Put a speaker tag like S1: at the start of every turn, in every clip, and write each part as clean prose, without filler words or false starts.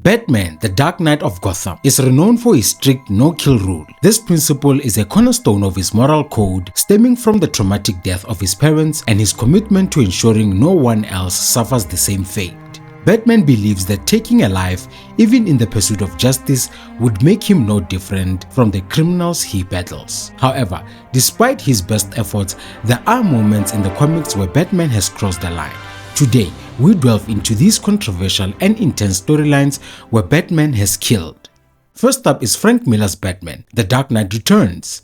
S1: Batman, the Dark Knight of Gotham, is renowned for his strict no-kill rule. This principle is a cornerstone of his moral code, stemming from the traumatic death of his parents and his commitment to ensuring no one else suffers the same fate. Batman believes that taking a life, even in the pursuit of justice, would make him no different from the criminals he battles. However, despite his best efforts, there are moments in the comics where Batman has crossed the line. Today, we delve into these controversial and intense storylines where Batman has killed. First up is Frank Miller's Batman, The Dark Knight Returns.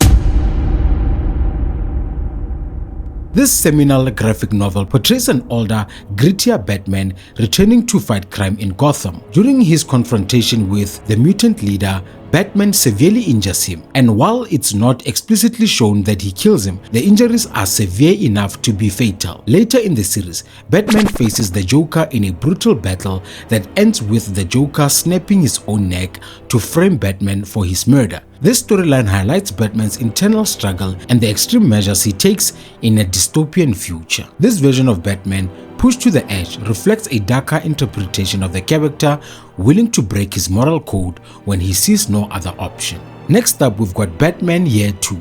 S1: This seminal graphic novel portrays an older, grittier Batman returning to fight crime in Gotham. During his confrontation with the mutant leader, Batman severely injures him, and while it's not explicitly shown that he kills him, the injuries are severe enough to be fatal. Later in the series, Batman faces the Joker in a brutal battle that ends with the Joker snapping his own neck to frame Batman for his murder. This storyline highlights Batman's internal struggle and the extreme measures he takes in a dystopian future. This version of Batman, pushed to the edge, reflects a darker interpretation of the character, willing to break his moral code when he sees no other option. Next up, we've got Batman Year 2.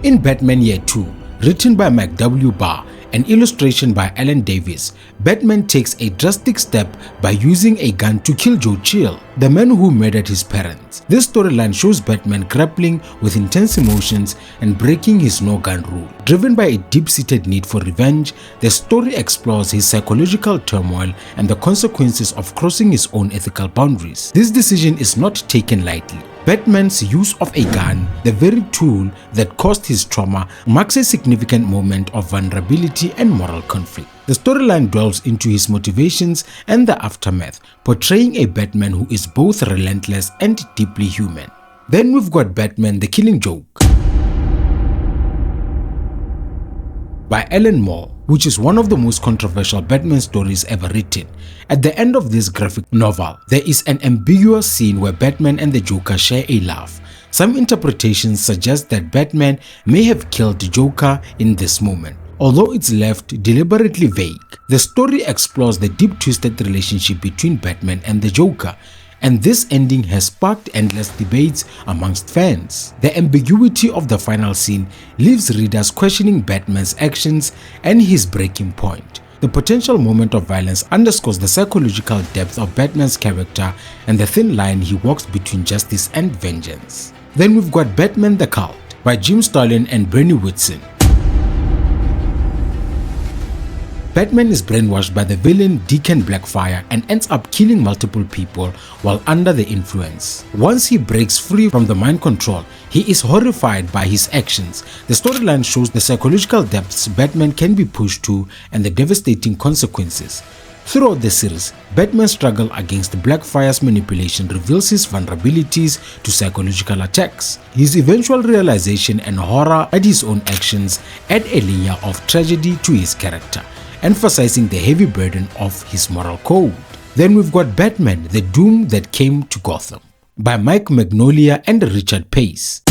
S1: In Batman Year 2, written by Mike W. Barr and illustration by Alan Davis, Batman takes a drastic step by using a gun to kill Joe Chill, the man who murdered his parents. This storyline shows Batman grappling with intense emotions and breaking his no-gun rule. Driven by a deep-seated need for revenge, the story explores his psychological turmoil and the consequences of crossing his own ethical boundaries. This decision is not taken lightly. Batman's use of a gun, the very tool that caused his trauma, marks a significant moment of vulnerability and moral conflict. The storyline delves into his motivations and the aftermath, portraying a Batman who is both relentless and deeply human. Then we've got Batman the Killing Joke by Alan Moore, which is one of the most controversial Batman stories ever written. At the end of this graphic novel, there is an ambiguous scene where Batman and the Joker share a laugh. Some interpretations suggest that Batman may have killed the Joker in this moment, although it's left deliberately vague. The story explores the deep twisted relationship between Batman and the Joker, and this ending has sparked endless debates amongst fans. The ambiguity of the final scene leaves readers questioning Batman's actions and his breaking point. The potential moment of violence underscores the psychological depth of Batman's character and the thin line he walks between justice and vengeance. Then we've got Batman the Cult by Jim Starlin and Bernie Whitson. Batman is brainwashed by the villain Deacon Blackfire and ends up killing multiple people while under the influence. Once he breaks free from the mind control, he is horrified by his actions. The storyline shows the psychological depths Batman can be pushed to and the devastating consequences. Throughout the series, Batman's struggle against Blackfire's manipulation reveals his vulnerabilities to psychological attacks. His eventual realization and horror at his own actions add a layer of tragedy to his character, emphasizing the heavy burden of his moral code. Then we've got Batman, The Doom That Came to Gotham by Mike Mignola and Richard Pace.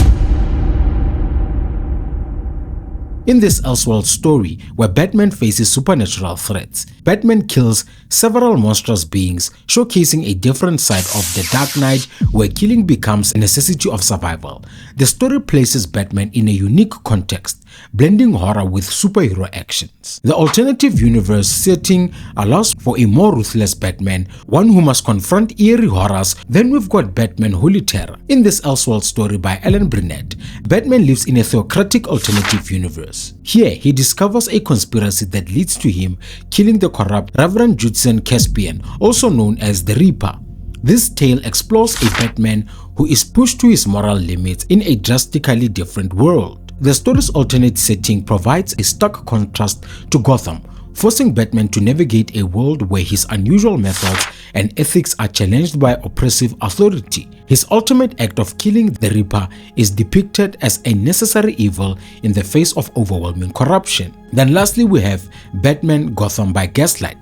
S1: In this Elseworld story, where Batman faces supernatural threats, Batman kills several monstrous beings, showcasing a different side of the Dark Knight where killing becomes a necessity of survival. The story places Batman in a unique context, blending horror with superhero actions. The alternative universe setting allows for a more ruthless Batman, one who must confront eerie horrors. Then we've got Batman Holy Terror. In this Elseworld story by Alan Burnett, Batman lives in a theocratic alternative universe. Here, he discovers a conspiracy that leads to him killing the corrupt Reverend Judson Caspian, also known as the Reaper. This tale explores a Batman who is pushed to his moral limits in a drastically different world. The story's alternate setting provides a stark contrast to Gotham, forcing Batman to navigate a world where his unusual methods and ethics are challenged by oppressive authority. His ultimate act of killing the Reaper is depicted as a necessary evil in the face of overwhelming corruption. Then lastly, we have Batman Gotham by Gaslight.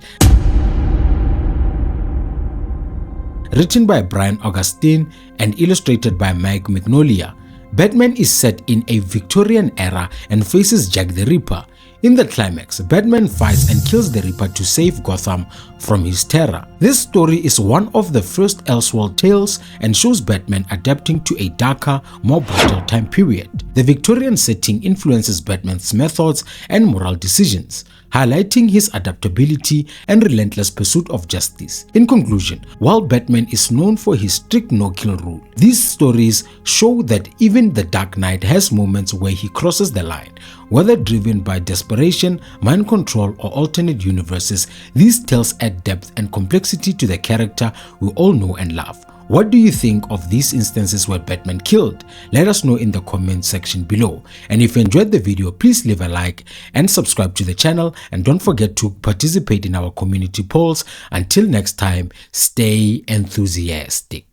S1: Written by Brian Augustine and illustrated by Mike Mignola, Batman is set in a Victorian era and faces Jack the Ripper, In the climax, Batman fights and kills the Reaper to save Gotham from his terror. This story is one of the first Elseworld tales and shows Batman adapting to a darker, more brutal time period. The Victorian setting influences Batman's methods and moral decisions, highlighting his adaptability and relentless pursuit of justice. In conclusion, while Batman is known for his strict no-kill rule, these stories show that even the Dark Knight has moments where he crosses the line. Whether driven by desperation, mind control, or alternate universes, these tales add depth and complexity to the character we all know and love. What do you think of these instances where Batman killed? Let us know in the comment section below. And if you enjoyed the video, please leave a like and subscribe to the channel, and don't forget to participate in our community polls. Until next time, stay enthusiastic.